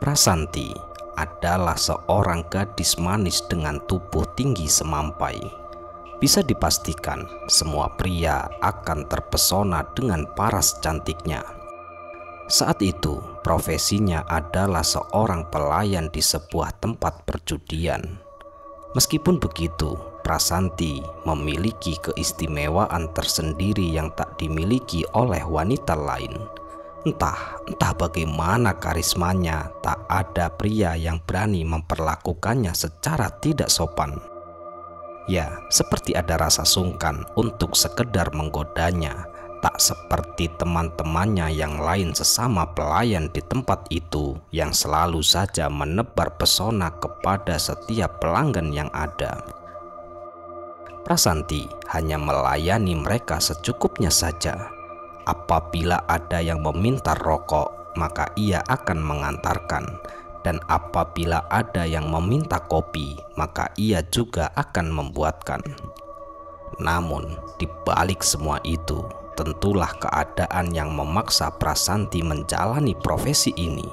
Prasanti adalah seorang gadis manis dengan tubuh tinggi semampai. Bisa dipastikan semua pria akan terpesona dengan paras cantiknya. Saat itu profesinya adalah seorang pelayan di sebuah tempat perjudian. Meskipun begitu, Prasanti memiliki keistimewaan tersendiri yang tak dimiliki oleh wanita lain. Entah bagaimana karismanya, tak ada pria yang berani memperlakukannya secara tidak sopan. Ya, seperti ada rasa sungkan untuk sekedar menggodanya, tak seperti teman-temannya yang lain sesama pelayan di tempat itu yang selalu saja menebar pesona kepada setiap pelanggan yang ada. Prasanti hanya melayani mereka secukupnya saja. Apabila ada yang meminta rokok, maka ia akan mengantarkan, dan apabila ada yang meminta kopi, maka ia juga akan membuatkan. Namun, di balik semua itu, tentulah keadaan yang memaksa Prasanti menjalani profesi ini.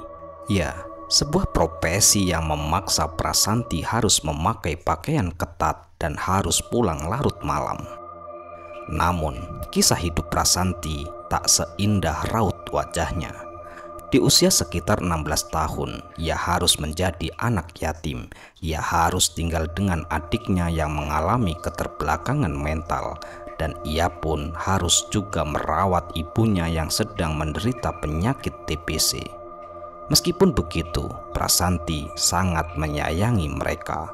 Ya, sebuah profesi yang memaksa Prasanti harus memakai pakaian ketat dan harus pulang larut malam. Namun, kisah hidup Prasanti tak seindah raut wajahnya. Di usia sekitar 16 tahun, ia harus menjadi anak yatim. Ia harus tinggal dengan adiknya yang mengalami keterbelakangan mental, dan ia pun harus juga merawat ibunya yang sedang menderita penyakit TBC. Meskipun begitu, Prasanti sangat menyayangi mereka.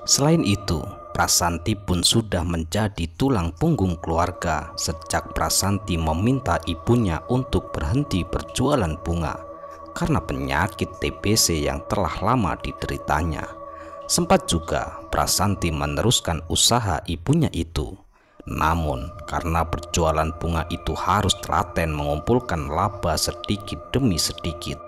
Selain itu, Prasanti pun sudah menjadi tulang punggung keluarga sejak Prasanti meminta ibunya untuk berhenti berjualan bunga karena penyakit TBC yang telah lama dideritanya. Sempat juga Prasanti meneruskan usaha ibunya itu. Namun karena berjualan bunga itu harus telaten mengumpulkan laba sedikit demi sedikit,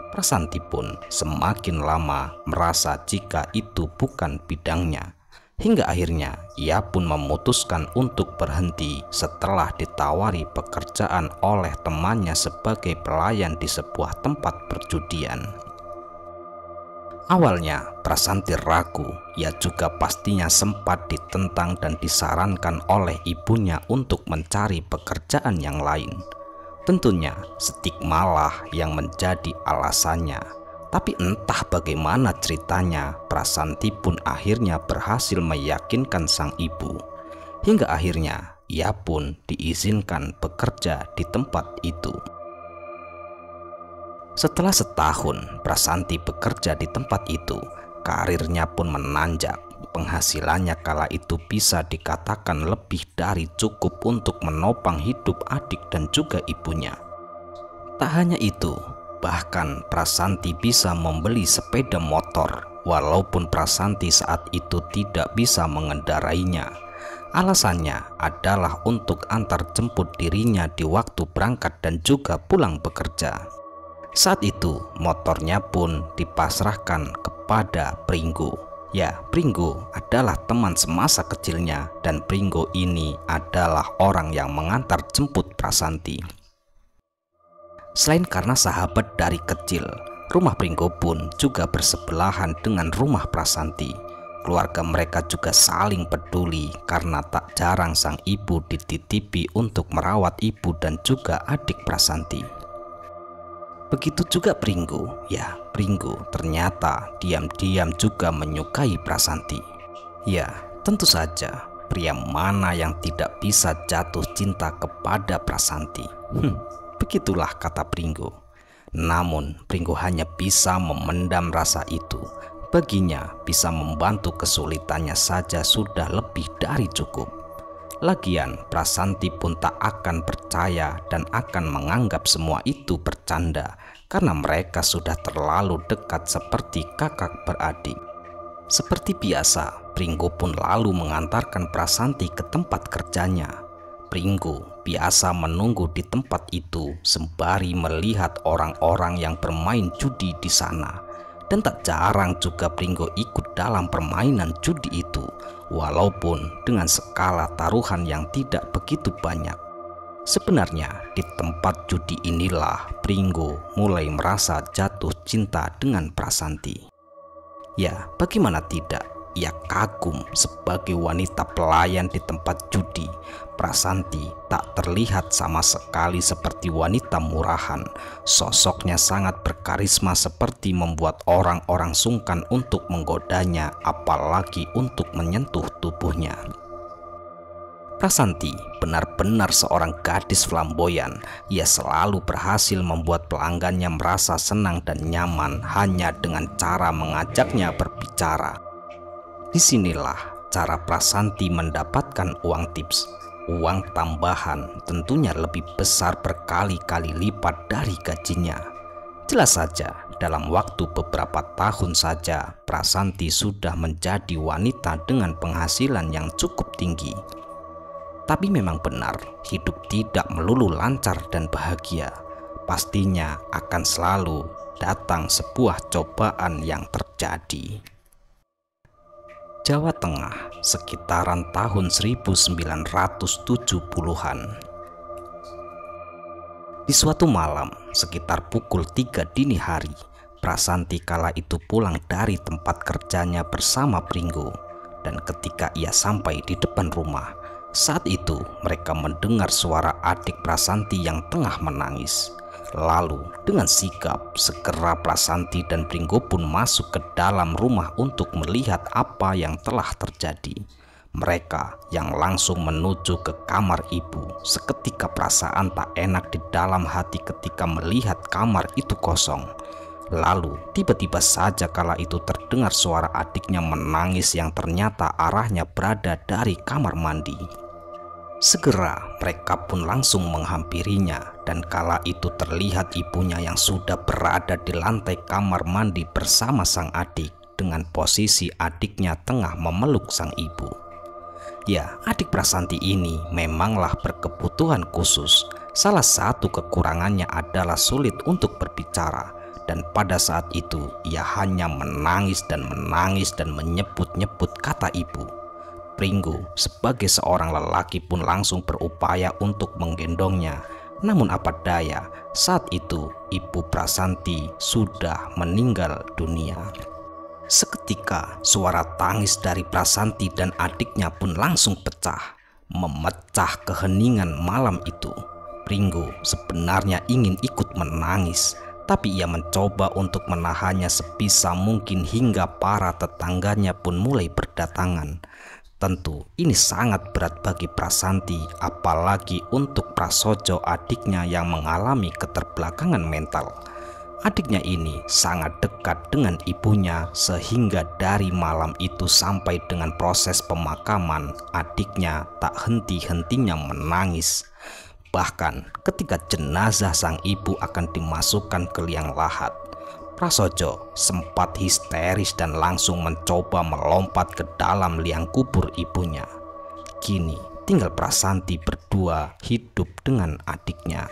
Prasanti pun semakin lama merasa jika itu bukan bidangnya. Hingga akhirnya ia pun memutuskan untuk berhenti setelah ditawari pekerjaan oleh temannya sebagai pelayan di sebuah tempat perjudian. Awalnya Prasanti ragu, ia juga pastinya sempat ditentang dan disarankan oleh ibunya untuk mencari pekerjaan yang lain. Tentunya stigmalah yang menjadi alasannya. Tapi entah bagaimana ceritanya, Prasanti pun akhirnya berhasil meyakinkan sang ibu. Hingga akhirnya ia pun diizinkan bekerja di tempat itu. Setelah setahun Prasanti bekerja di tempat itu, karirnya pun menanjak. Penghasilannya kala itu bisa dikatakan lebih dari cukup untuk menopang hidup adik dan juga ibunya. Tak hanya itu, bahkan Prasanti bisa membeli sepeda motor walaupun Prasanti saat itu tidak bisa mengendarainya. Alasannya adalah untuk antar jemput dirinya di waktu berangkat dan juga pulang bekerja. Saat itu motornya pun dipasrahkan kepada Pringgo. Ya, Pringgo adalah teman semasa kecilnya dan Pringgo ini adalah orang yang mengantar jemput Prasanti. Selain karena sahabat dari kecil, rumah Pringgo pun juga bersebelahan dengan rumah Prasanti. Keluarga mereka juga saling peduli karena tak jarang sang ibu dititipi untuk merawat ibu dan juga adik Prasanti. Begitu juga Pringgo. Ya, Pringgo ternyata diam-diam juga menyukai Prasanti. Ya, tentu saja pria mana yang tidak bisa jatuh cinta kepada Prasanti. Begitulah kata Pringgo. Namun Pringgo hanya bisa memendam rasa itu. Baginya bisa membantu kesulitannya saja sudah lebih dari cukup. Lagian Prasanti pun tak akan percaya dan akan menganggap semua itu bercanda karena mereka sudah terlalu dekat seperti kakak beradik. Seperti biasa, Pringgo pun lalu mengantarkan Prasanti ke tempat kerjanya. Pringgo biasa menunggu di tempat itu sembari melihat orang-orang yang bermain judi di sana. Dan tak jarang juga Pringgo ikut dalam permainan judi itu, walaupun dengan skala taruhan yang tidak begitu banyak. Sebenarnya di tempat judi inilah Pringgo mulai merasa jatuh cinta dengan Prasanti. Ya, bagaimana tidak? Ia kagum sebagai wanita pelayan di tempat judi. Prasanti tak terlihat sama sekali seperti wanita murahan. Sosoknya sangat berkarisma seperti membuat orang-orang sungkan untuk menggodanya, apalagi untuk menyentuh tubuhnya. Prasanti benar-benar seorang gadis flamboyan. Ia selalu berhasil membuat pelanggannya merasa senang dan nyaman hanya dengan cara mengajaknya berbicara. Disinilah cara Prasanti mendapatkan uang tips. Uang tambahan tentunya lebih besar berkali-kali lipat dari gajinya. Jelas saja, dalam waktu beberapa tahun saja Prasanti sudah menjadi wanita dengan penghasilan yang cukup tinggi. Tapi memang benar, hidup tidak melulu lancar dan bahagia. Pastinya akan selalu datang sebuah cobaan yang terjadi. Jawa Tengah, sekitaran tahun 1970-an. Di suatu malam, sekitar pukul 3 dini hari, Prasanti kala itu pulang dari tempat kerjanya bersama Pringgo. Dan ketika ia sampai di depan rumah, saat itu mereka mendengar suara adik Prasanti yang tengah menangis. Lalu dengan sigap segera Prasanti dan Pringgo pun masuk ke dalam rumah untuk melihat apa yang telah terjadi. Mereka yang langsung menuju ke kamar ibu. Seketika perasaan tak enak di dalam hati ketika melihat kamar itu kosong. Lalu tiba-tiba saja kala itu terdengar suara adiknya menangis yang ternyata arahnya berada dari kamar mandi. Segera mereka pun langsung menghampirinya, dan kala itu terlihat ibunya yang sudah berada di lantai kamar mandi bersama sang adik, dengan posisi adiknya tengah memeluk sang ibu. Ya, adik Prasanti ini memanglah berkebutuhan khusus. Salah satu kekurangannya adalah sulit untuk berbicara, dan pada saat itu ia hanya menangis dan menyebut-nyebut kata ibu. Pringgo sebagai seorang lelaki pun langsung berupaya untuk menggendongnya. Namun apa daya, saat itu ibu Prasanti sudah meninggal dunia. Seketika suara tangis dari Prasanti dan adiknya pun langsung pecah, memecah keheningan malam itu. Pringgo sebenarnya ingin ikut menangis, tapi ia mencoba untuk menahannya sebisa mungkin hingga para tetangganya pun mulai berdatangan. Tentu ini sangat berat bagi Prasanti, apalagi untuk Prasojo adiknya yang mengalami keterbelakangan mental. Adiknya ini sangat dekat dengan ibunya sehingga dari malam itu sampai dengan proses pemakaman adiknya tak henti-hentinya menangis. Bahkan ketika jenazah sang ibu akan dimasukkan ke liang lahat, Prasojo sempat histeris dan langsung mencoba melompat ke dalam liang kubur ibunya. Kini tinggal Prasanti berdua hidup dengan adiknya.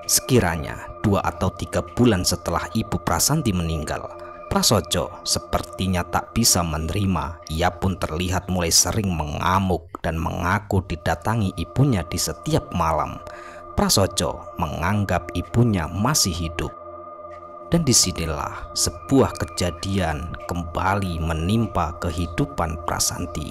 Sekiranya 2 atau 3 bulan setelah ibu Prasanti meninggal, Prasojo sepertinya tak bisa menerima. Ia pun terlihat mulai sering mengamuk dan mengaku didatangi ibunya di setiap malam. Prasojo menganggap ibunya masih hidup. Dan disinilah sebuah kejadian kembali menimpa kehidupan Prasanti.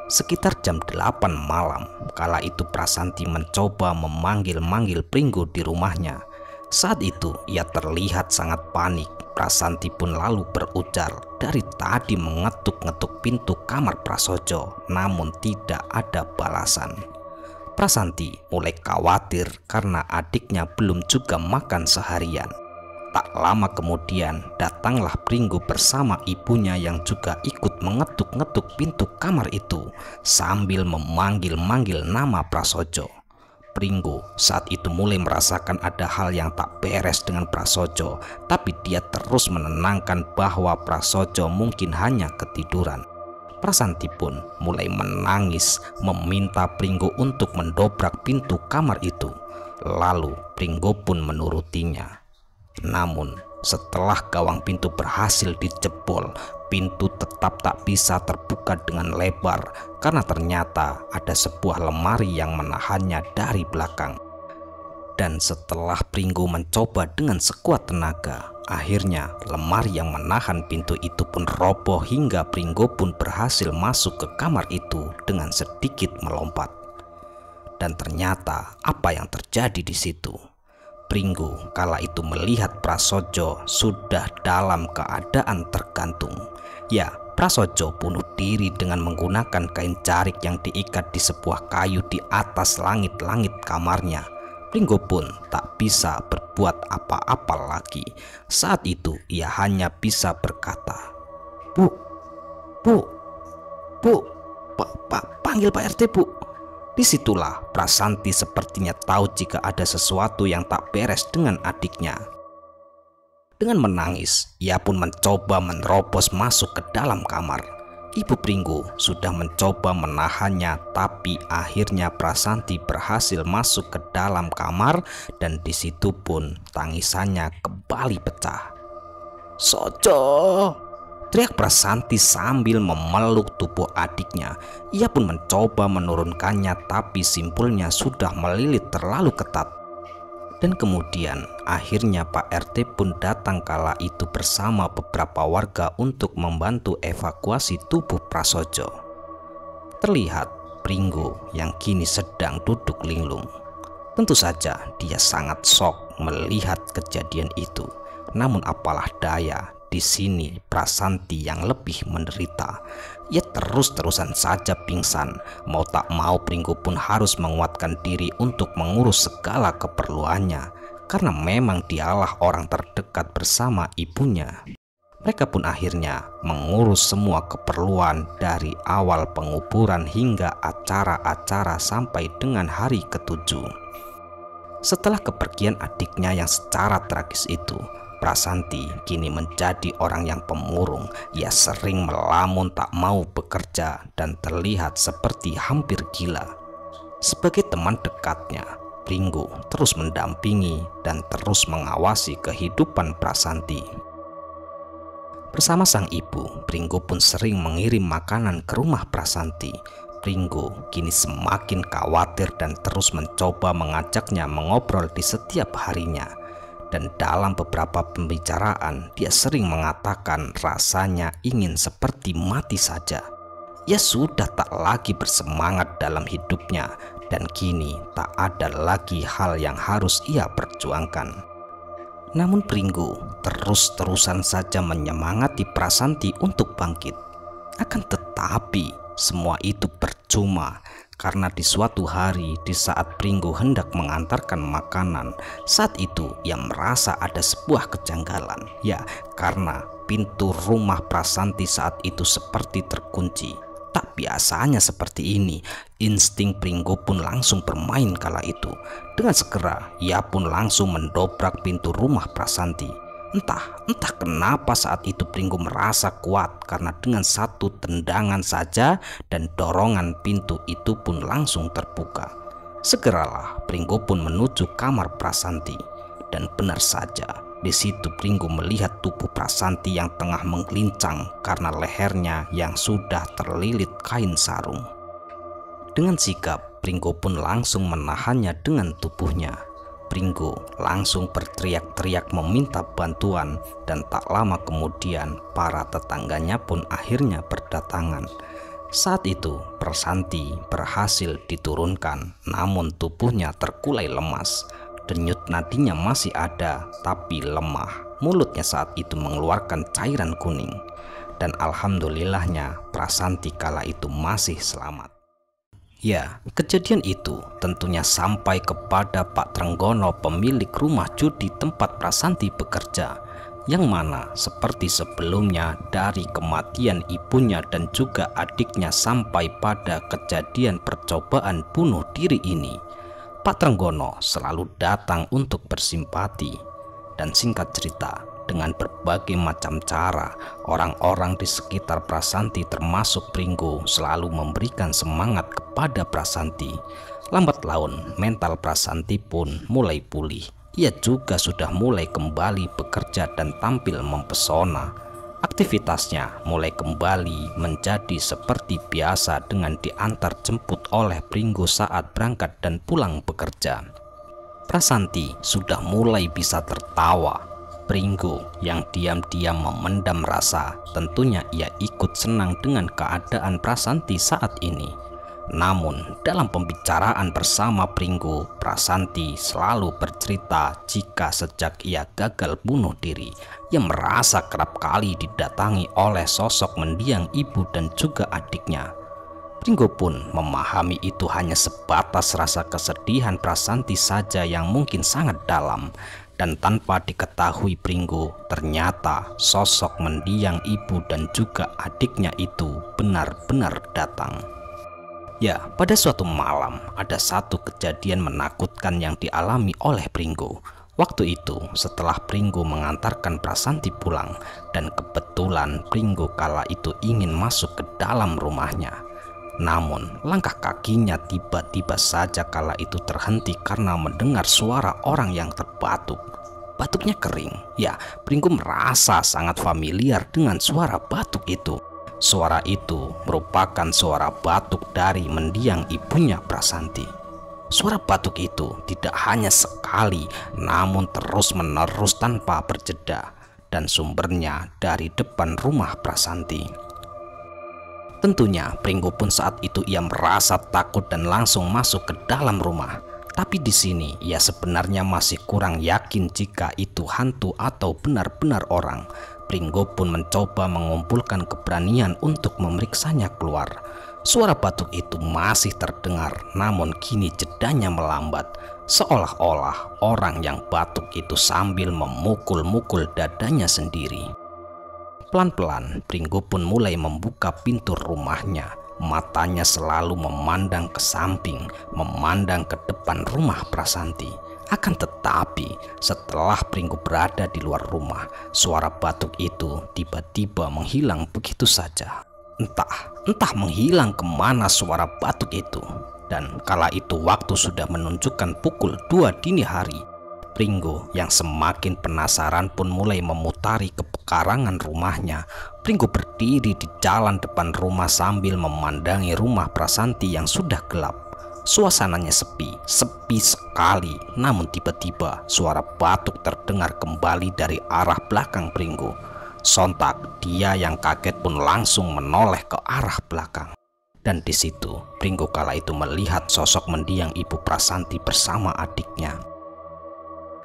Sekitar jam 8 malam, kala itu Prasanti mencoba memanggil-manggil Pringgo di rumahnya. Saat itu ia terlihat sangat panik. Prasanti pun lalu berujar, dari tadi mengetuk-ngetuk pintu kamar Prasojo, namun tidak ada balasan. Prasanti mulai khawatir karena adiknya belum juga makan seharian. Tak lama kemudian datanglah Pringgo bersama ibunya yang juga ikut mengetuk-ngetuk pintu kamar itu sambil memanggil-manggil nama Prasojo. Pringgo saat itu mulai merasakan ada hal yang tak beres dengan Prasojo, tapi dia terus menenangkan bahwa Prasojo mungkin hanya ketiduran. Prasanti pun mulai menangis meminta Pringgo untuk mendobrak pintu kamar itu. Lalu Pringgo pun menurutinya. Namun setelah gawang pintu berhasil dijebol, pintu tetap tak bisa terbuka dengan lebar karena ternyata ada sebuah lemari yang menahannya dari belakang. Dan setelah Pringgo mencoba dengan sekuat tenaga, akhirnya lemari yang menahan pintu itu pun roboh hingga Pringgo pun berhasil masuk ke kamar itu dengan sedikit melompat. Dan ternyata apa yang terjadi di situ? Pringgo kala itu melihat Prasojo sudah dalam keadaan tergantung. Ya, Prasojo bunuh diri dengan menggunakan kain jarik yang diikat di sebuah kayu di atas langit-langit kamarnya. Pringgo pun tak bisa berbuat apa-apa lagi. Saat itu ia hanya bisa berkata, Bu, panggil Pak RT, Bu." Disitulah Prasanti sepertinya tahu jika ada sesuatu yang tak beres dengan adiknya. Dengan menangis, ia pun mencoba menerobos masuk ke dalam kamar. Ibu Pringgo sudah mencoba menahannya, tapi akhirnya Prasanti berhasil masuk ke dalam kamar dan di situ pun tangisannya kembali pecah. "Sojo!" teriak Prasanti sambil memeluk tubuh adiknya. Ia pun mencoba menurunkannya, tapi simpulnya sudah melilit terlalu ketat. Dan kemudian akhirnya Pak RT pun datang kala itu bersama beberapa warga untuk membantu evakuasi tubuh Prasojo. Terlihat Pringgo yang kini sedang duduk linglung. Tentu saja dia sangat shock melihat kejadian itu. Namun apalah daya, di sini Prasanti yang lebih menderita. Ia terus-terusan saja pingsan. Mau tak mau Pringgo pun harus menguatkan diri untuk mengurus segala keperluannya, karena memang dialah orang terdekat bersama ibunya. Mereka pun akhirnya mengurus semua keperluan dari awal penguburan hingga acara-acara sampai dengan hari ke-7. Setelah kepergian adiknya yang secara tragis itu, Prasanti kini menjadi orang yang pemurung. Ia sering melamun tak mau bekerja dan terlihat seperti hampir gila. Sebagai teman dekatnya, Pringgo terus mendampingi dan terus mengawasi kehidupan Prasanti. Bersama sang ibu, Pringgo pun sering mengirim makanan ke rumah Prasanti. Pringgo kini semakin khawatir dan terus mencoba mengajaknya mengobrol di setiap harinya. Dan dalam beberapa pembicaraan dia sering mengatakan rasanya ingin seperti mati saja. Ia sudah tak lagi bersemangat dalam hidupnya dan kini tak ada lagi hal yang harus ia perjuangkan. Namun Pringgo terus-terusan saja menyemangati Prasanti untuk bangkit. Akan tetapi semua itu percuma. Karena di suatu hari di saat Pringgo hendak mengantarkan makanan, saat itu ia merasa ada sebuah kejanggalan. Ya, karena pintu rumah Prasanti saat itu seperti terkunci. Tak biasanya seperti ini. Insting Pringgo pun langsung bermain kala itu. Dengan segera ia pun langsung mendobrak pintu rumah Prasanti. Entah kenapa saat itu Pringgo merasa kuat karena dengan satu tendangan saja dan dorongan pintu itu pun langsung terbuka. Segeralah Pringgo pun menuju kamar Prasanti dan benar saja di situ Pringgo melihat tubuh Prasanti yang tengah menggelincang karena lehernya yang sudah terlilit kain sarung. Dengan sigap Pringgo pun langsung menahannya dengan tubuhnya. Pringgo langsung berteriak-teriak meminta bantuan dan tak lama kemudian para tetangganya pun akhirnya berdatangan. Saat itu Prasanti berhasil diturunkan, namun tubuhnya terkulai lemas. Denyut nadinya masih ada tapi lemah. Mulutnya saat itu mengeluarkan cairan kuning. Dan alhamdulillahnya Prasanti kala itu masih selamat. Ya, kejadian itu tentunya sampai kepada Pak Trenggono, pemilik rumah judi tempat Prasanti bekerja, yang mana seperti sebelumnya dari kematian ibunya dan juga adiknya sampai pada kejadian percobaan bunuh diri ini, Pak Trenggono selalu datang untuk bersimpati. Dan singkat cerita, dengan berbagai macam cara, orang-orang di sekitar Prasanti termasuk Pringgo selalu memberikan semangat kepada Prasanti. Lambat laun mental Prasanti pun mulai pulih. Ia juga sudah mulai kembali bekerja dan tampil mempesona. Aktivitasnya mulai kembali menjadi seperti biasa dengan diantar jemput oleh Pringgo saat berangkat dan pulang bekerja. Prasanti sudah mulai bisa tertawa. Pringgo yang diam-diam memendam rasa, tentunya ia ikut senang dengan keadaan Prasanti saat ini. Namun dalam pembicaraan bersama Pringgo, Prasanti selalu bercerita jika sejak ia gagal bunuh diri, ia merasa kerap kali didatangi oleh sosok mendiang ibu dan juga adiknya. Pringgo pun memahami itu hanya sebatas rasa kesedihan Prasanti saja yang mungkin sangat dalam. Dan tanpa diketahui Pringgo, ternyata sosok mendiang ibu dan juga adiknya itu benar-benar datang. Ya, pada suatu malam ada satu kejadian menakutkan yang dialami oleh Pringgo. Waktu itu setelah Pringgo mengantarkan Prasanti pulang, dan kebetulan Pringgo kala itu ingin masuk ke dalam rumahnya. Namun langkah kakinya tiba-tiba saja kala itu terhenti karena mendengar suara orang yang terbatuk. Batuknya kering. Ya, Pringgo merasa sangat familiar dengan suara batuk itu. Suara itu merupakan suara batuk dari mendiang ibunya Prasanti. Suara batuk itu tidak hanya sekali, namun terus-menerus tanpa berjeda, dan sumbernya dari depan rumah Prasanti. Tentunya Pringgo pun saat itu ia merasa takut dan langsung masuk ke dalam rumah. Tapi di sini ia sebenarnya masih kurang yakin jika itu hantu atau benar-benar orang. Pringgo pun mencoba mengumpulkan keberanian untuk memeriksanya keluar. Suara batuk itu masih terdengar, namun kini jedanya melambat. Seolah-olah orang yang batuk itu sambil memukul-mukul dadanya sendiri. Pelan-pelan Pringgo pun mulai membuka pintu rumahnya. Matanya selalu memandang ke samping, memandang ke depan rumah Prasanti. Akan tetapi setelah Pringgo berada di luar rumah, suara batuk itu tiba-tiba menghilang begitu saja. Entah menghilang kemana suara batuk itu. Dan kala itu waktu sudah menunjukkan pukul 2 dini hari. Pringgo yang semakin penasaran pun mulai memutari ke pekarangan rumahnya. Pringgo berdiri di jalan depan rumah sambil memandangi rumah Prasanti yang sudah gelap. Suasananya sepi sekali. Namun tiba-tiba suara batuk terdengar kembali dari arah belakang Pringgo. Sontak dia yang kaget pun langsung menoleh ke arah belakang. Dan di situ Pringgo kala itu melihat sosok mendiang ibu Prasanti bersama adiknya.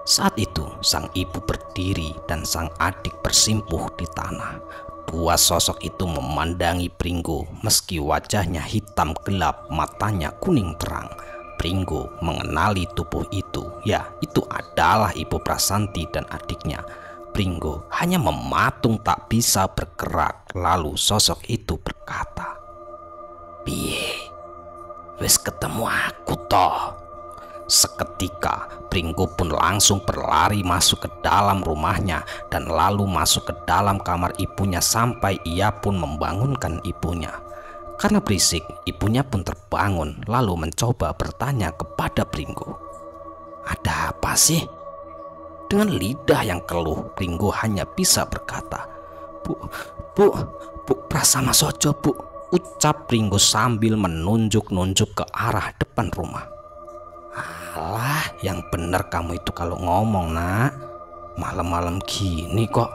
Saat itu sang ibu berdiri dan sang adik bersimpuh di tanah. Dua sosok itu memandangi Pringgo meski wajahnya hitam gelap, matanya kuning terang. Pringgo mengenali tubuh itu. Ya, itu adalah ibu Prasanti dan adiknya. Pringgo hanya mematung tak bisa bergerak. Lalu sosok itu berkata, "Piye? Wis ketemu aku toh?" Seketika Pringgo pun langsung berlari masuk ke dalam rumahnya dan lalu masuk ke dalam kamar ibunya sampai ia pun membangunkan ibunya. Karena berisik, ibunya pun terbangun lalu mencoba bertanya kepada Pringgo, "Ada apa sih?" Dengan lidah yang keluh, Pringgo hanya bisa berkata, Bu, Prasama Sojo, Bu," ucap Pringgo sambil menunjuk-nunjuk ke arah depan rumah. "Alah, yang bener kamu itu kalau ngomong, Nak. Malam-malam gini kok."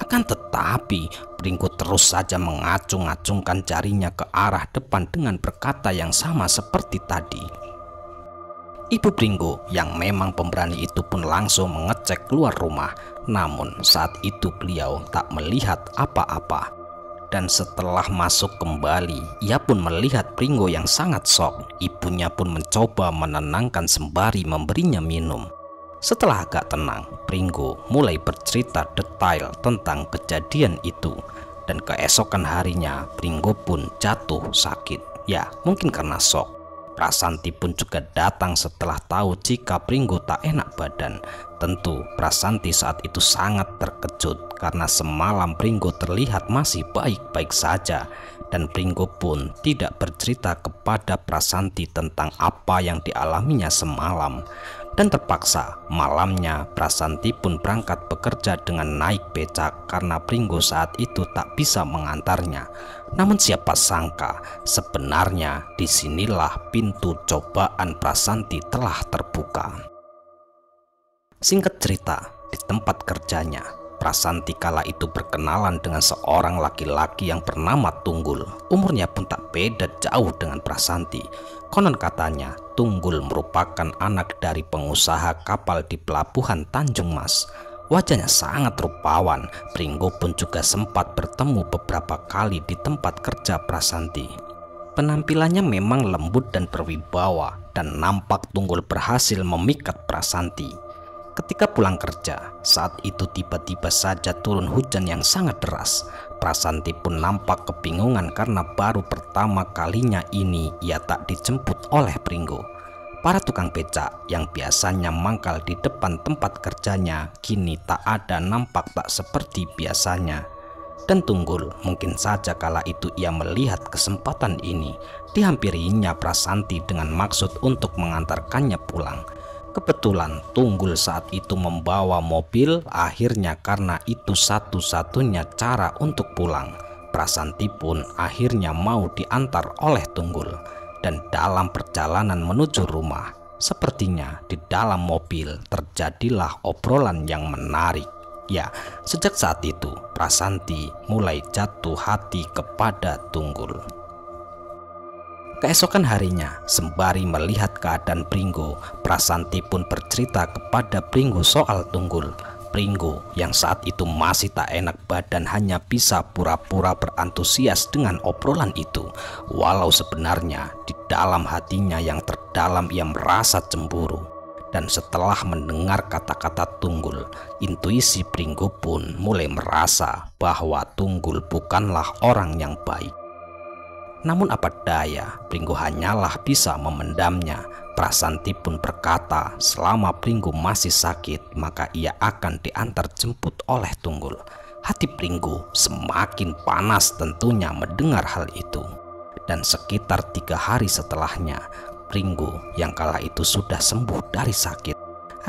Akan tetapi Pringgo terus saja mengacung-acungkan jarinya ke arah depan dengan berkata yang sama seperti tadi. Ibu Pringgo yang memang pemberani itu pun langsung mengecek keluar rumah. Namun saat itu beliau tak melihat apa-apa. Dan setelah masuk kembali, ia pun melihat Pringgo yang sangat shock. Ibunya pun mencoba menenangkan sembari memberinya minum. Setelah agak tenang, Pringgo mulai bercerita detail tentang kejadian itu. Dan keesokan harinya, Pringgo pun jatuh sakit. Ya, mungkin karena shock. Prasanti pun juga datang setelah tahu jika Pringgo tak enak badan. Tentu Prasanti saat itu sangat terkejut karena semalam Pringgo terlihat masih baik-baik saja. Dan Pringgo pun tidak bercerita kepada Prasanti tentang apa yang dialaminya semalam. Dan terpaksa malamnya Prasanti pun berangkat bekerja dengan naik becak karena Pringgo saat itu tak bisa mengantarnya. Namun siapa sangka sebenarnya disinilah pintu cobaan Prasanti telah terbuka. Singkat cerita, di tempat kerjanya Prasanti kala itu berkenalan dengan seorang laki-laki yang bernama Tunggul. Umurnya pun tak beda jauh dengan Prasanti. Konon katanya Tunggul merupakan anak dari pengusaha kapal di pelabuhan Tanjung Mas. Wajahnya sangat rupawan. Pringgo pun juga sempat bertemu beberapa kali di tempat kerja Prasanti. Penampilannya memang lembut dan berwibawa, dan nampak Tunggul berhasil memikat Prasanti. Ketika pulang kerja, saat itu tiba-tiba saja turun hujan yang sangat deras. Prasanti pun nampak kebingungan karena baru pertama kalinya ini ia tak dijemput oleh Pringgo. Para tukang becak yang biasanya mangkal di depan tempat kerjanya kini tak ada, nampak tak seperti biasanya. Dan Tunggul mungkin saja kala itu ia melihat kesempatan ini, dihampirinya Prasanti dengan maksud untuk mengantarkannya pulang. Kebetulan Tunggul saat itu membawa mobil, akhirnya karena itu satu-satunya cara untuk pulang. Prasanti pun akhirnya mau diantar oleh Tunggul. Dan dalam perjalanan menuju rumah, sepertinya di dalam mobil terjadilah obrolan yang menarik. Ya, sejak saat itu Prasanti mulai jatuh hati kepada Tunggul. Keesokan harinya, sembari melihat keadaan Pringgo, Prasanti pun bercerita kepada Pringgo soal Tunggul. Pringgo yang saat itu masih tak enak badan hanya bisa pura-pura berantusias dengan obrolan itu. Walau sebenarnya di dalam hatinya yang terdalam ia merasa cemburu. Dan setelah mendengar kata-kata Tunggul, intuisi Pringgo pun mulai merasa bahwa Tunggul bukanlah orang yang baik. Namun apa daya, Pringgo hanyalah bisa memendamnya. Prasanti pun berkata selama Pringgo masih sakit maka ia akan diantar jemput oleh Tunggul. Hati Pringgo semakin panas tentunya mendengar hal itu. Dan sekitar 3 hari setelahnya, Pringgo yang kala itu sudah sembuh dari sakit.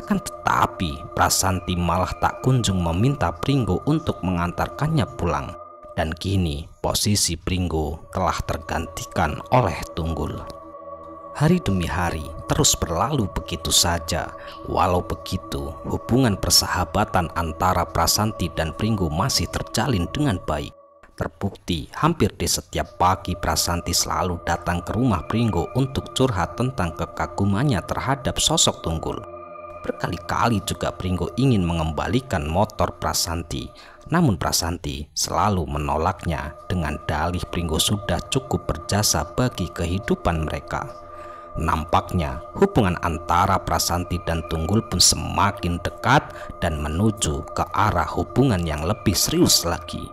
Akan tetapi Prasanti malah tak kunjung meminta Pringgo untuk mengantarkannya pulang. Dan kini posisi Pringgo telah tergantikan oleh Tunggul. Hari demi hari terus berlalu begitu saja. Walau begitu, hubungan persahabatan antara Prasanti dan Pringgo masih terjalin dengan baik. Terbukti hampir di setiap pagi Prasanti selalu datang ke rumah Pringgo untuk curhat tentang kekagumannya terhadap sosok Tunggul. Berkali-kali juga Pringgo ingin mengembalikan motor Prasanti, namun Prasanti selalu menolaknya dengan dalih Pringgo sudah cukup berjasa bagi kehidupan mereka. Nampaknya hubungan antara Prasanti dan Tunggul pun semakin dekat dan menuju ke arah hubungan yang lebih serius lagi.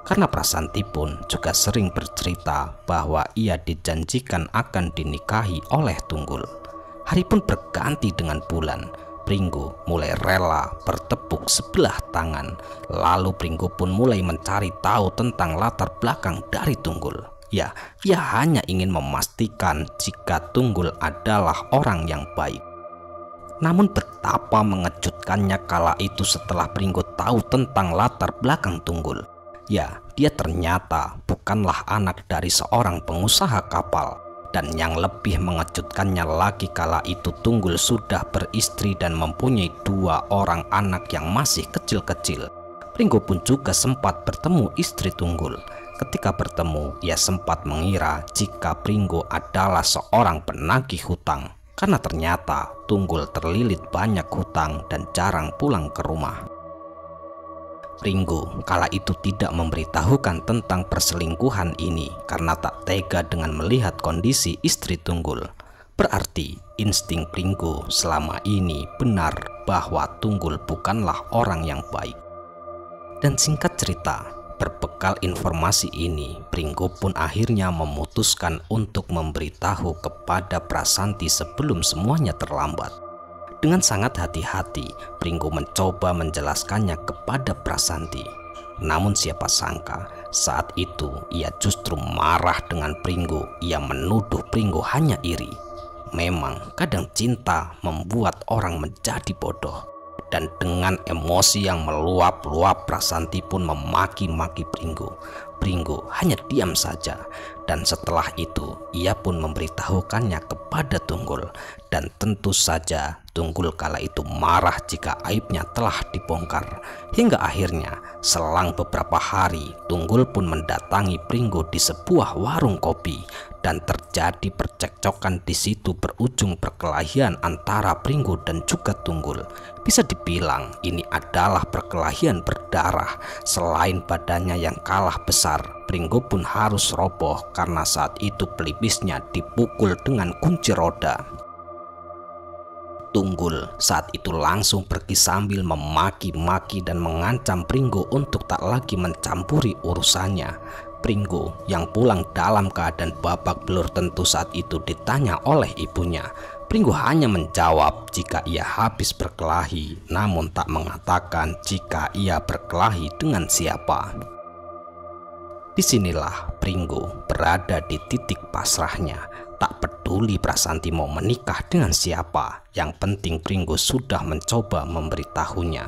Karena Prasanti pun juga sering bercerita bahwa ia dijanjikan akan dinikahi oleh Tunggul. Hari pun berganti dengan bulan. Pringgo mulai rela bertepuk sebelah tangan. Lalu Pringgo pun mulai mencari tahu tentang latar belakang dari Tunggul. Ya, ia hanya ingin memastikan jika Tunggul adalah orang yang baik. Namun betapa mengejutkannya kala itu setelah Pringgo tahu tentang latar belakang Tunggul. Ya, dia ternyata bukanlah anak dari seorang pengusaha kapal. Dan yang lebih mengejutkannya lagi kala itu Tunggul sudah beristri dan mempunyai 2 orang anak yang masih kecil-kecil. Pringgo pun juga sempat bertemu istri Tunggul. Ketika bertemu, ia sempat mengira jika Pringgo adalah seorang penagih hutang. Karena ternyata Tunggul terlilit banyak hutang dan jarang pulang ke rumah. Pringgo kala itu tidak memberitahukan tentang perselingkuhan ini karena tak tega dengan melihat kondisi istri Tunggul. Berarti insting Pringgo selama ini benar bahwa Tunggul bukanlah orang yang baik. Dan singkat cerita, berbekal informasi ini, Pringgo pun akhirnya memutuskan untuk memberitahu kepada Prasanti sebelum semuanya terlambat. Dengan sangat hati-hati, Pringgo mencoba menjelaskannya kepada Prasanti. Namun siapa sangka, saat itu ia justru marah dengan Pringgo. Ia menuduh Pringgo hanya iri. Memang kadang cinta membuat orang menjadi bodoh. Dan dengan emosi yang meluap-luap, Prasanti pun memaki-maki Pringgo. Pringgo hanya diam saja, dan setelah itu ia pun memberitahukannya kepada Tunggul. Dan tentu saja Tunggul kala itu marah jika aibnya telah dibongkar. Hingga akhirnya selang beberapa hari Tunggul pun mendatangi Pringgo di sebuah warung kopi, dan terjadi percekcokan di situ berujung perkelahian antara Pringgo dan juga Tunggul. Bisa dibilang ini adalah perkelahian berdarah. Selain badannya yang kalah besar, Pringgo pun harus roboh karena saat itu pelipisnya dipukul dengan kunci roda. Tunggul saat itu langsung pergi sambil memaki-maki dan mengancam Pringgo untuk tak lagi mencampuri urusannya. Pringgo yang pulang dalam keadaan babak belur tentu saat itu ditanya oleh ibunya. Pringgo hanya menjawab jika ia habis berkelahi, namun tak mengatakan jika ia berkelahi dengan siapa. Disinilah Pringgo berada di titik pasrahnya. Tak peduli Prasanti mau menikah dengan siapa, yang penting Pringgo sudah mencoba memberitahunya.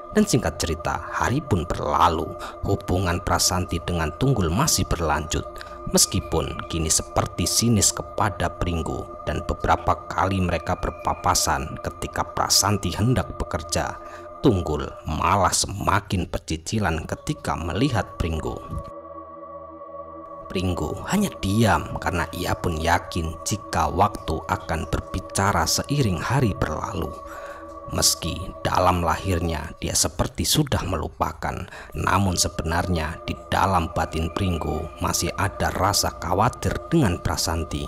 Dan singkat cerita, hari pun berlalu. Hubungan Prasanti dengan Tunggul masih berlanjut, meskipun kini seperti sinis kepada Pringgo. Dan beberapa kali mereka berpapasan ketika Prasanti hendak bekerja. Tunggul malah semakin pecicilan ketika melihat Pringgo. Pringgo hanya diam karena ia pun yakin jika waktu akan berbicara seiring hari berlalu. Meski dalam lahirnya dia seperti sudah melupakan, namun sebenarnya di dalam batin Pringgo masih ada rasa khawatir dengan Prasanti.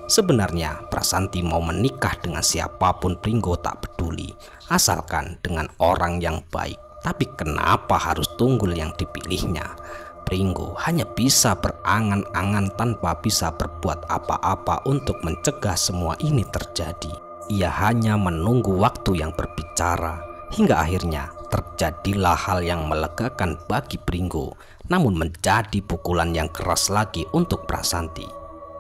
Sebenarnya Prasanti mau menikah dengan siapapun Pringgo tak peduli, asalkan dengan orang yang baik. Tapi kenapa harus Tunggul yang dipilihnya? Pringgo hanya bisa berangan-angan tanpa bisa berbuat apa-apa untuk mencegah semua ini terjadi. Ia hanya menunggu waktu yang berbicara, hingga akhirnya terjadilah hal yang melegakan bagi Pringgo, namun menjadi pukulan yang keras lagi untuk Prasanti.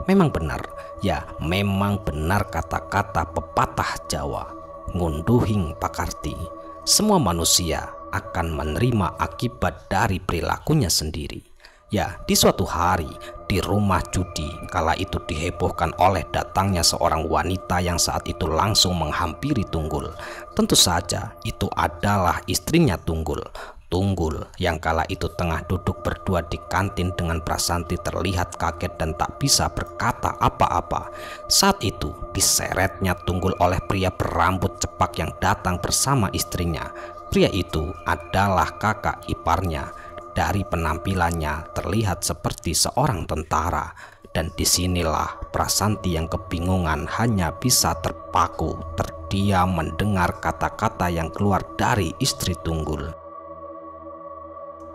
Memang benar, ya memang benar kata-kata pepatah Jawa, ngunduhing pakarti. Semua manusia akan menerima akibat dari perilakunya sendiri. Ya, di suatu hari di rumah judi kala itu dihebohkan oleh datangnya seorang wanita yang saat itu langsung menghampiri Tunggul. Tentu saja itu adalah istrinya Tunggul. Tunggul yang kala itu tengah duduk berdua di kantin dengan Prasanti terlihat kaget dan tak bisa berkata apa-apa. Saat itu diseretnya Tunggul oleh pria berambut cepak yang datang bersama istrinya. Pria itu adalah kakak iparnya. Dari penampilannya terlihat seperti seorang tentara. Dan disinilah Prasanti yang kebingungan hanya bisa terpaku, terdiam mendengar kata-kata yang keluar dari istri Tunggul.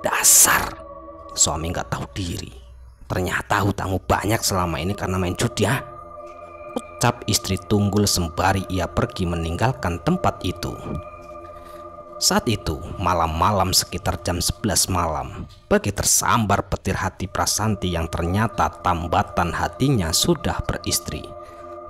"Dasar suami gak tahu diri. Ternyata hutangmu banyak selama ini karena main judi ya," ucap istri Tunggul sembari ia pergi meninggalkan tempat itu. Saat itu malam-malam sekitar jam 11 malam, bagi tersambar petir hati Prasanti yang ternyata tambatan hatinya sudah beristri.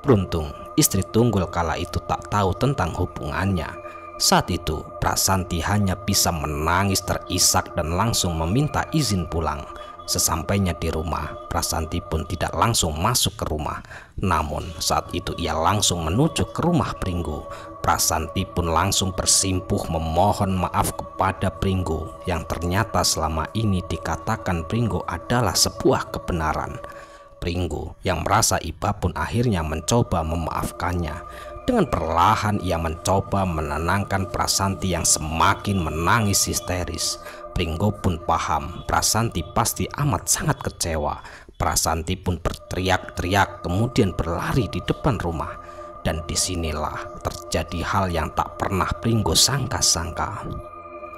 Beruntung istri Tunggul kala itu tak tahu tentang hubungannya. Saat itu Prasanti hanya bisa menangis terisak dan langsung meminta izin pulang. Sesampainya di rumah, Prasanti pun tidak langsung masuk ke rumah. Namun saat itu ia langsung menuju ke rumah Pringgo. Prasanti pun langsung bersimpuh memohon maaf kepada Pringgo yang ternyata selama ini dikatakan Pringgo adalah sebuah kebenaran. Pringgo yang merasa iba pun akhirnya mencoba memaafkannya. Dengan perlahan ia mencoba menenangkan Prasanti yang semakin menangis histeris. Pringgo pun paham Prasanti pasti amat sangat kecewa. Prasanti pun berteriak-teriak kemudian berlari di depan rumah. Dan disinilah terjadi hal yang tak pernah Pringgo sangka-sangka.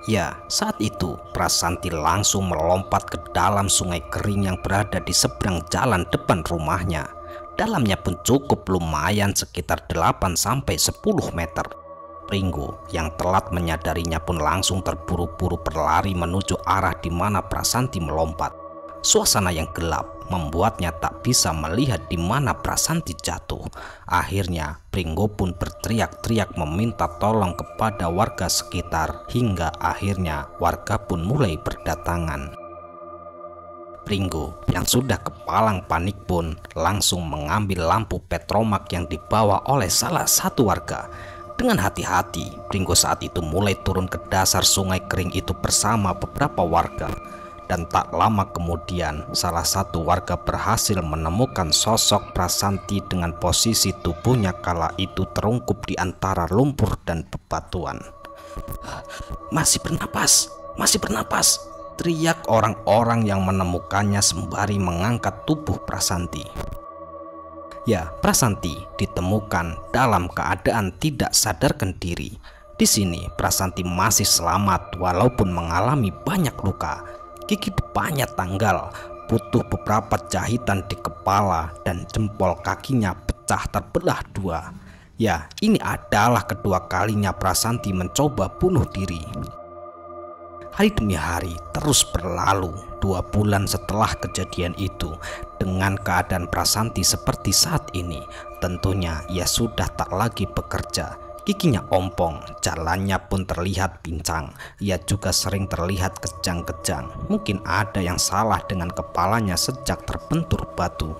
Ya, saat itu Prasanti langsung melompat ke dalam sungai kering yang berada di seberang jalan depan rumahnya. Dalamnya pun cukup lumayan sekitar 8-10 meter. Pringgo yang telat menyadarinya pun langsung terburu-buru berlari menuju arah di mana Prasanti melompat. Suasana yang gelap membuatnya tak bisa melihat di mana Prasanti jatuh. Akhirnya Pringgo pun berteriak-teriak meminta tolong kepada warga sekitar, hingga akhirnya warga pun mulai berdatangan. Pringgo yang sudah kepalang panik pun langsung mengambil lampu petromak yang dibawa oleh salah satu warga. Dengan hati-hati, Pringgo saat itu mulai turun ke dasar sungai kering itu bersama beberapa warga. Dan tak lama kemudian, salah satu warga berhasil menemukan sosok Prasanti dengan posisi tubuhnya kala itu terungkup di antara lumpur dan bebatuan. Masih bernapas, teriak orang-orang yang menemukannya sembari mengangkat tubuh Prasanti. Ya, Prasanti ditemukan dalam keadaan tidak sadarkan diri. Di sini Prasanti masih selamat walaupun mengalami banyak luka. Gigi depannya tanggal, butuh beberapa jahitan di kepala, dan jempol kakinya pecah terbelah dua. Ya, ini adalah kedua kalinya Prasanti mencoba bunuh diri. Hari demi hari terus berlalu. 2 bulan setelah kejadian itu, dengan keadaan Prasanti seperti saat ini, tentunya ia sudah tak lagi bekerja. Giginya ompong, jalannya pun terlihat pincang. Ia juga sering terlihat kejang-kejang. Mungkin ada yang salah dengan kepalanya sejak terbentur batu.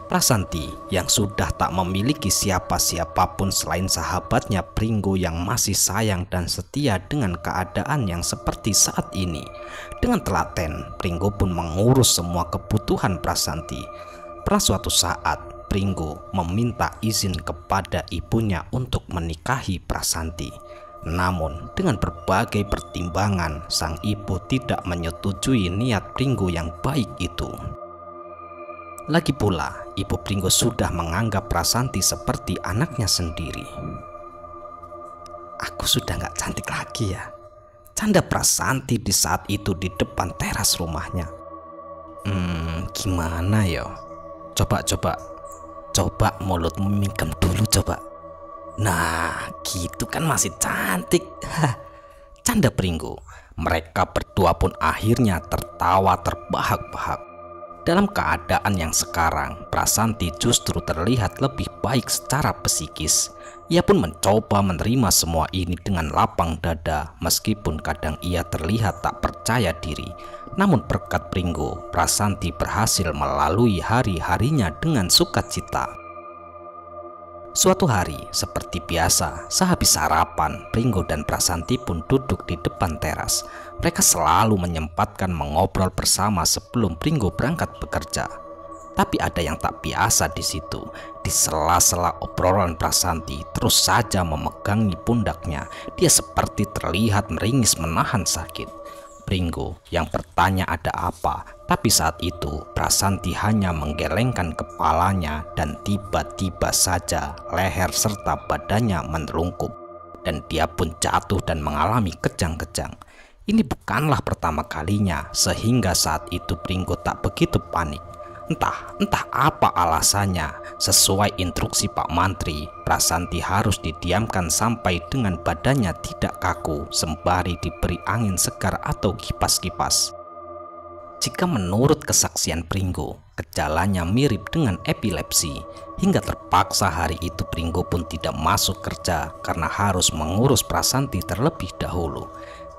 Prasanti yang sudah tak memiliki siapa-siapapun selain sahabatnya Pringgo yang masih sayang dan setia dengan keadaan yang seperti saat ini. Dengan telaten, Pringgo pun mengurus semua kebutuhan Prasanti. Pernah suatu saat, Pringgo meminta izin kepada ibunya untuk menikahi Prasanti. Namun, dengan berbagai pertimbangan, sang ibu tidak menyetujui niat Pringgo yang baik itu. Lagi pula, ibu Pringgo sudah menganggap Prasanti seperti anaknya sendiri. Aku sudah gak cantik lagi ya, canda Prasanti di saat itu di depan teras rumahnya. Gimana yo? Coba mulutmu mingkem dulu coba. Nah, gitu kan masih cantik. Canda Pringgo. Mereka berdua pun akhirnya tertawa terbahak-bahak. Dalam keadaan yang sekarang, Prasanti justru terlihat lebih baik secara psikis. Ia pun mencoba menerima semua ini dengan lapang dada, meskipun kadang ia terlihat tak percaya diri. Namun berkat Pringgo, Prasanti berhasil melalui hari-harinya dengan sukacita. Suatu hari, seperti biasa, sehabis sarapan, Pringgo dan Prasanti pun duduk di depan teras. Mereka selalu menyempatkan mengobrol bersama sebelum Pringgo berangkat bekerja. Tapi ada yang tak biasa di situ. Di sela-sela obrolan Prasanti terus saja memegangi pundaknya. Dia seperti terlihat meringis menahan sakit. Pringgo yang bertanya ada apa, tapi saat itu Prasanti hanya menggelengkan kepalanya dan tiba-tiba saja leher serta badannya menelungkup dan dia pun jatuh dan mengalami kejang-kejang. Ini bukanlah pertama kalinya, sehingga saat itu Pringgo tak begitu panik. Entah apa alasannya, sesuai instruksi Pak Mantri, Prasanti harus didiamkan sampai dengan badannya tidak kaku sembari diberi angin segar atau kipas-kipas. Jika menurut kesaksian Pringgo, gejalanya mirip dengan epilepsi, hingga terpaksa hari itu Pringgo pun tidak masuk kerja karena harus mengurus Prasanti terlebih dahulu.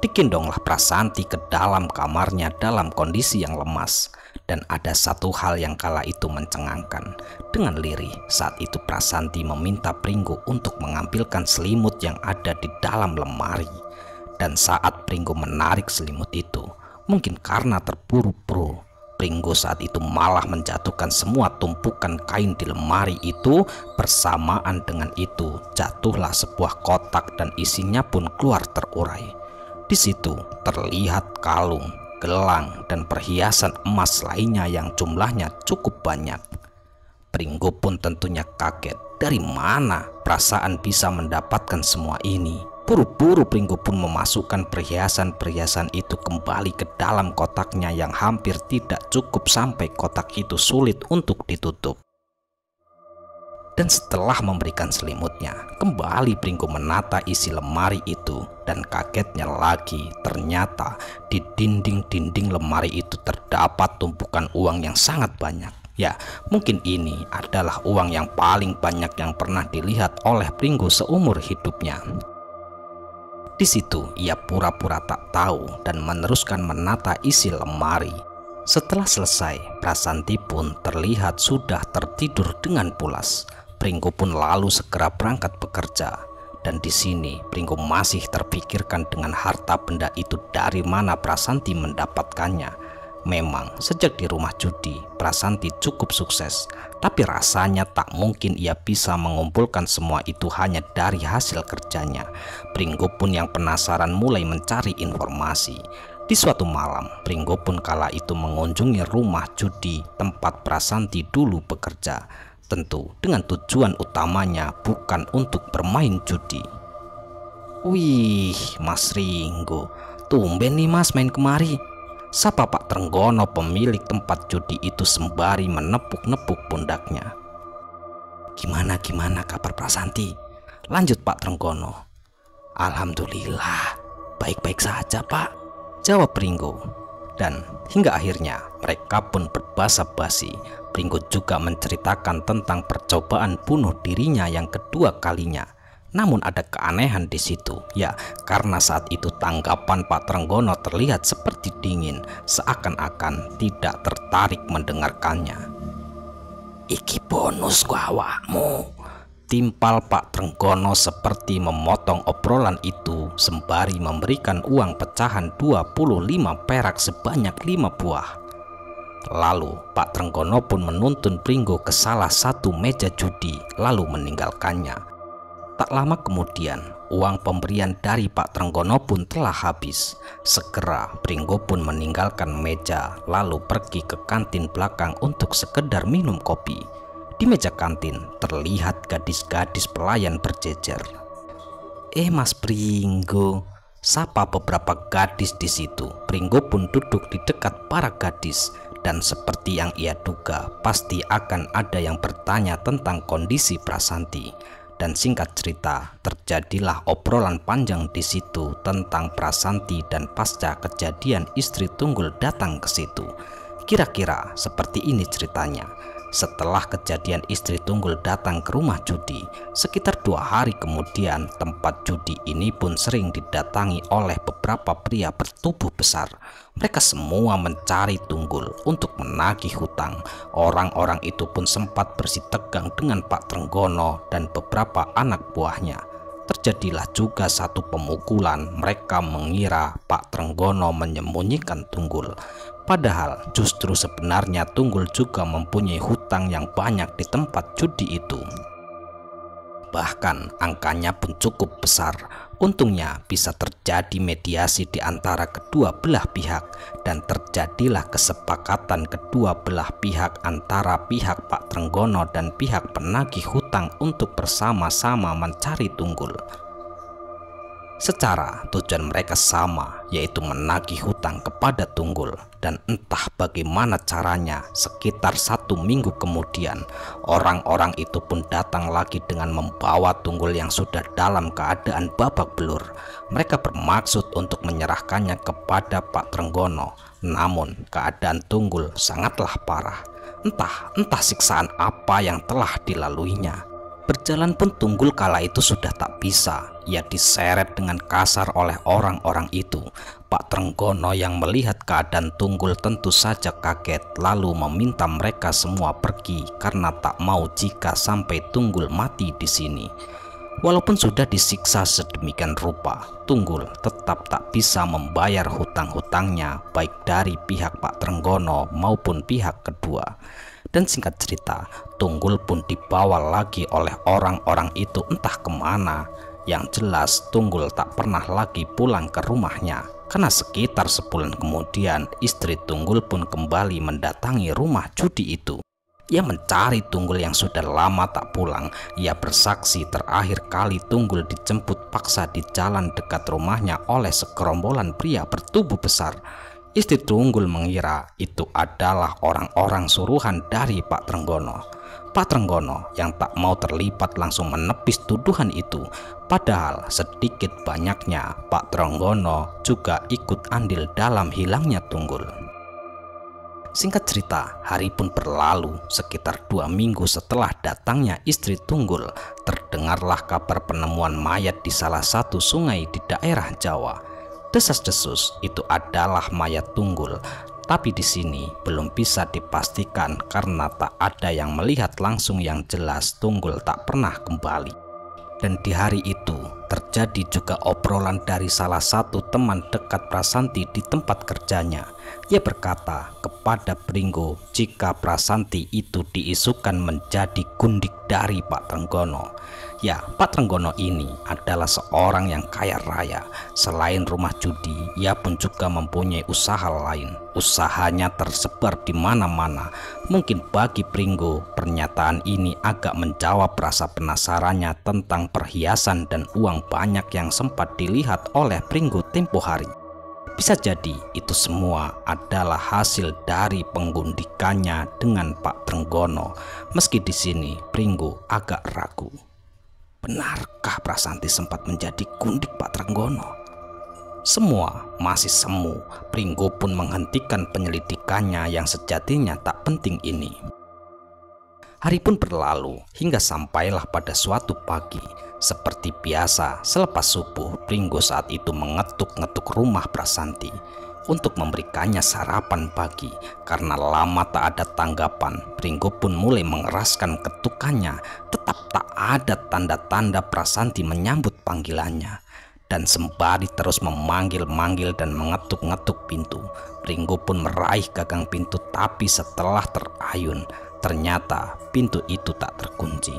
Digendonglah Prasanti ke dalam kamarnya dalam kondisi yang lemas. Dan ada satu hal yang kala itu mencengangkan. Dengan lirih saat itu Prasanti meminta Pringgo untuk mengambilkan selimut yang ada di dalam lemari. Dan saat Pringgo menarik selimut itu, mungkin karena terburu-buru, Pringgo saat itu malah menjatuhkan semua tumpukan kain di lemari itu. Bersamaan dengan itu jatuhlah sebuah kotak dan isinya pun keluar terurai. Di situ terlihat kalung, gelang, dan perhiasan emas lainnya yang jumlahnya cukup banyak. Pringgo pun tentunya kaget. Dari mana perasaan bisa mendapatkan semua ini? Buru-buru Pringgo pun memasukkan perhiasan-perhiasan itu kembali ke dalam kotaknya yang hampir tidak cukup sampai kotak itu sulit untuk ditutup. Dan setelah memberikan selimutnya, kembali Pringgo menata isi lemari itu, dan kagetnya lagi ternyata di dinding-dinding lemari itu terdapat tumpukan uang yang sangat banyak. Ya, mungkin ini adalah uang yang paling banyak yang pernah dilihat oleh Pringgo seumur hidupnya. Di situ ia pura-pura tak tahu dan meneruskan menata isi lemari. Setelah selesai, Prasanti pun terlihat sudah tertidur dengan pulas. Pringgo pun lalu segera berangkat bekerja. Dan di sini Pringgo masih terpikirkan dengan harta benda itu dari mana Prasanti mendapatkannya. Memang sejak di rumah judi Prasanti cukup sukses, tapi rasanya tak mungkin ia bisa mengumpulkan semua itu hanya dari hasil kerjanya. Pringgo pun yang penasaran mulai mencari informasi. Di suatu malam, Pringgo pun kala itu mengunjungi rumah judi tempat Prasanti dulu bekerja. Tentu dengan tujuan utamanya bukan untuk bermain judi. "Wih, Mas Ringgo, tumben nih Mas main kemari," sapa Pak Trenggono pemilik tempat judi itu sembari menepuk-nepuk pundaknya. Gimana kabar Prasanti?" lanjut Pak Trenggono. "Alhamdulillah, baik-baik saja Pak," jawab Pringgo. Dan hingga akhirnya mereka pun berbasa-basi. Pringgo juga menceritakan tentang percobaan bunuh dirinya yang kedua kalinya. Namun ada keanehan di situ, ya, karena saat itu tanggapan Pak Trenggono terlihat seperti dingin, seakan-akan tidak tertarik mendengarkannya. "Iki bonus ku awakmu," timpal Pak Trenggono seperti memotong obrolan itu sembari memberikan uang pecahan 25 perak sebanyak 5 buah. Lalu Pak Trenggono pun menuntun Pringgo ke salah satu meja judi lalu meninggalkannya. Tak lama kemudian uang pemberian dari Pak Trenggono pun telah habis. Segera Pringgo pun meninggalkan meja lalu pergi ke kantin belakang untuk sekedar minum kopi. Di meja kantin terlihat gadis-gadis pelayan berjejer. Mas Pringgo," sapa beberapa gadis di situ. Pringgo pun duduk di dekat para gadis. Dan seperti yang ia duga, pasti akan ada yang bertanya tentang kondisi Prasanti. Dan singkat cerita, terjadilah obrolan panjang di situ tentang Prasanti dan pasca kejadian istri Tunggul datang ke situ. Kira-kira seperti ini ceritanya. Setelah kejadian istri Tunggul datang ke rumah judi, sekitar 2 hari kemudian tempat judi ini pun sering didatangi oleh beberapa pria bertubuh besar. Mereka semua mencari Tunggul untuk menagih hutang. Orang-orang itu pun sempat bersitegang dengan Pak Trenggono dan beberapa anak buahnya. Terjadilah juga satu pemukulan. Mereka mengira Pak Trenggono menyembunyikan Tunggul. Padahal justru sebenarnya Tunggul juga mempunyai hutang yang banyak di tempat judi itu. Bahkan angkanya pun cukup besar. Untungnya bisa terjadi mediasi di antara kedua belah pihak dan terjadilah kesepakatan kedua belah pihak antara pihak Pak Trenggono dan pihak penagih hutang untuk bersama-sama mencari Tunggul. Secara tujuan mereka sama, yaitu menagih hutang kepada Tunggul. Dan entah bagaimana caranya, sekitar 1 minggu kemudian orang-orang itu pun datang lagi dengan membawa Tunggul yang sudah dalam keadaan babak belur. Mereka bermaksud untuk menyerahkannya kepada Pak Trenggono. Namun keadaan Tunggul sangatlah parah. Entah siksaan apa yang telah dilaluinya. Berjalan pun Tunggul kala itu sudah tak bisa. Ia diseret dengan kasar oleh orang-orang itu. Pak Trenggono yang melihat keadaan Tunggul tentu saja kaget, lalu meminta mereka semua pergi karena tak mau jika sampai Tunggul mati di sini. Walaupun sudah disiksa sedemikian rupa, Tunggul tetap tak bisa membayar hutang-hutangnya baik dari pihak Pak Trenggono maupun pihak kedua. Dan singkat cerita, Tunggul pun dibawa lagi oleh orang-orang itu entah kemana. Yang jelas Tunggul tak pernah lagi pulang ke rumahnya. Karena sekitar sebulan kemudian istri Tunggul pun kembali mendatangi rumah judi itu. Ia mencari Tunggul yang sudah lama tak pulang. Ia bersaksi terakhir kali Tunggul dijemput paksa di jalan dekat rumahnya oleh segerombolan pria bertubuh besar. Istri Tunggul mengira itu adalah orang-orang suruhan dari Pak Trenggono. Pak Trenggono yang tak mau terlibat langsung menepis tuduhan itu. Padahal sedikit banyaknya Pak Trenggono juga ikut andil dalam hilangnya Tunggul. Singkat cerita, hari pun berlalu. Sekitar 2 minggu setelah datangnya istri Tunggul, terdengarlah kabar penemuan mayat di salah satu sungai di daerah Jawa. Desas-desus itu adalah mayat Tunggul, tapi di sini belum bisa dipastikan karena tak ada yang melihat langsung yang jelas Tunggul tak pernah kembali. Dan di hari itu terjadi juga obrolan dari salah satu teman dekat Prasanti di tempat kerjanya. Ia berkata kepada Pringgo jika Prasanti itu diisukan menjadi gundik dari Pak Trenggono. Ya, Pak Trenggono ini adalah seorang yang kaya raya. Selain rumah judi, ia pun juga mempunyai usaha lain. Usahanya tersebar di mana-mana. Mungkin bagi Pringgo, pernyataan ini agak menjawab rasa penasarannya tentang perhiasan dan uang banyak yang sempat dilihat oleh Pringgo tempo hari. Bisa jadi itu semua adalah hasil dari penggundikannya dengan Pak Trenggono. Meski di sini Pringgo agak ragu. Benarkah Prasanti sempat menjadi gundik Pak Trenggono? Semua masih semu. Pringgo pun menghentikan penyelidikannya yang sejatinya tak penting ini. Hari pun berlalu hingga sampailah pada suatu pagi. Seperti biasa, selepas subuh, Pringgo saat itu mengetuk-ngetuk rumah Prasanti untuk memberikannya sarapan pagi. Karena lama tak ada tanggapan, Pringgo pun mulai mengeraskan ketukannya. Tetap tak ada tanda-tanda Prasanti menyambut panggilannya. Dan sembari terus memanggil-manggil dan mengetuk-ngetuk pintu, Pringgo pun meraih gagang pintu, tapi setelah terayun, ternyata pintu itu tak terkunci.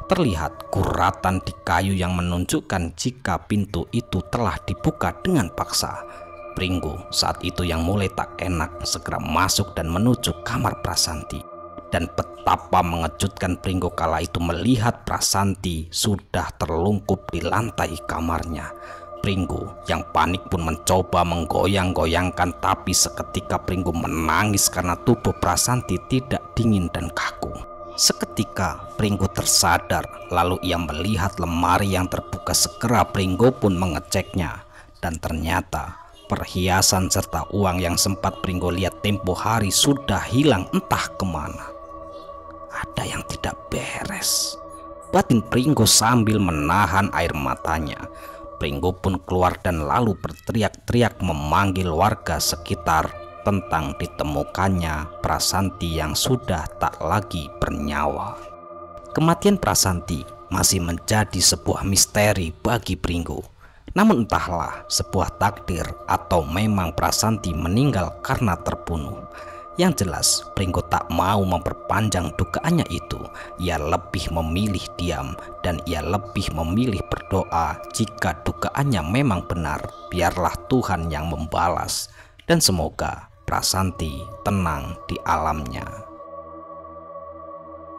Terlihat guratan di kayu yang menunjukkan jika pintu itu telah dibuka dengan paksa. Pringgo saat itu yang mulai tak enak segera masuk dan menuju kamar Prasanti. Dan betapa mengejutkan Pringgo kala itu melihat Prasanti sudah terlungkup di lantai kamarnya. Pringgo yang panik pun mencoba menggoyang-goyangkan, tapi seketika Pringgo menangis karena tubuh Prasanti tidak dingin dan kaku. Seketika Pringgo tersadar, lalu ia melihat lemari yang terbuka. Segera Pringgo pun mengeceknya, dan ternyata perhiasan serta uang yang sempat Pringgo lihat tempo hari sudah hilang entah kemana. Ada yang tidak beres, batin Pringgo sambil menahan air matanya. Pringgo pun keluar dan lalu berteriak-teriak memanggil warga sekitar tentang ditemukannya Prasanti yang sudah tak lagi bernyawa. Kematian Prasanti masih menjadi sebuah misteri bagi Pringgo. Namun entahlah sebuah takdir atau memang Prasanti meninggal karena terbunuh. Yang jelas Pringgo tak mau memperpanjang dugaannya itu. Ia lebih memilih diam dan ia lebih memilih berdoa jika dugaannya memang benar. Biarlah Tuhan yang membalas dan semoga Prasanti tenang di alamnya.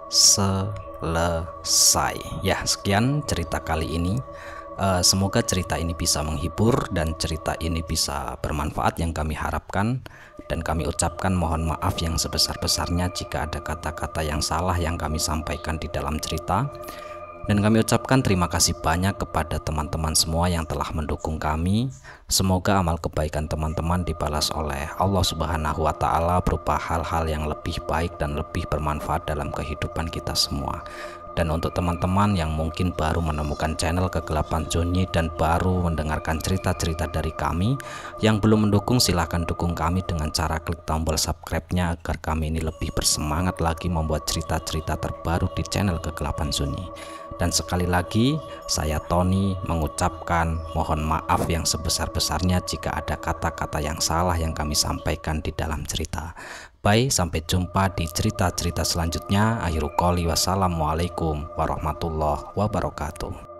Selesai. Ya, sekian cerita kali ini. Semoga cerita ini bisa menghibur dan cerita ini bisa bermanfaat yang kami harapkan. Dan kami ucapkan mohon maaf yang sebesar-besarnya jika ada kata-kata yang salah yang kami sampaikan di dalam cerita. Dan kami ucapkan terima kasih banyak kepada teman-teman semua yang telah mendukung kami. Semoga amal kebaikan teman-teman dibalas oleh Allah Subhanahu wa Ta'ala berupa hal-hal yang lebih baik dan lebih bermanfaat dalam kehidupan kita semua. Dan untuk teman-teman yang mungkin baru menemukan channel Kegelapan Sunyi dan baru mendengarkan cerita-cerita dari kami, yang belum mendukung silahkan dukung kami dengan cara klik tombol subscribe-nya agar kami ini lebih bersemangat lagi membuat cerita-cerita terbaru di channel Kegelapan Sunyi. Dan sekali lagi saya Tony mengucapkan mohon maaf yang sebesar-besarnya jika ada kata-kata yang salah yang kami sampaikan di dalam cerita. Baik, sampai jumpa di cerita-cerita selanjutnya. Akhirul qouli wassalamualaikum warahmatullahi wabarakatuh.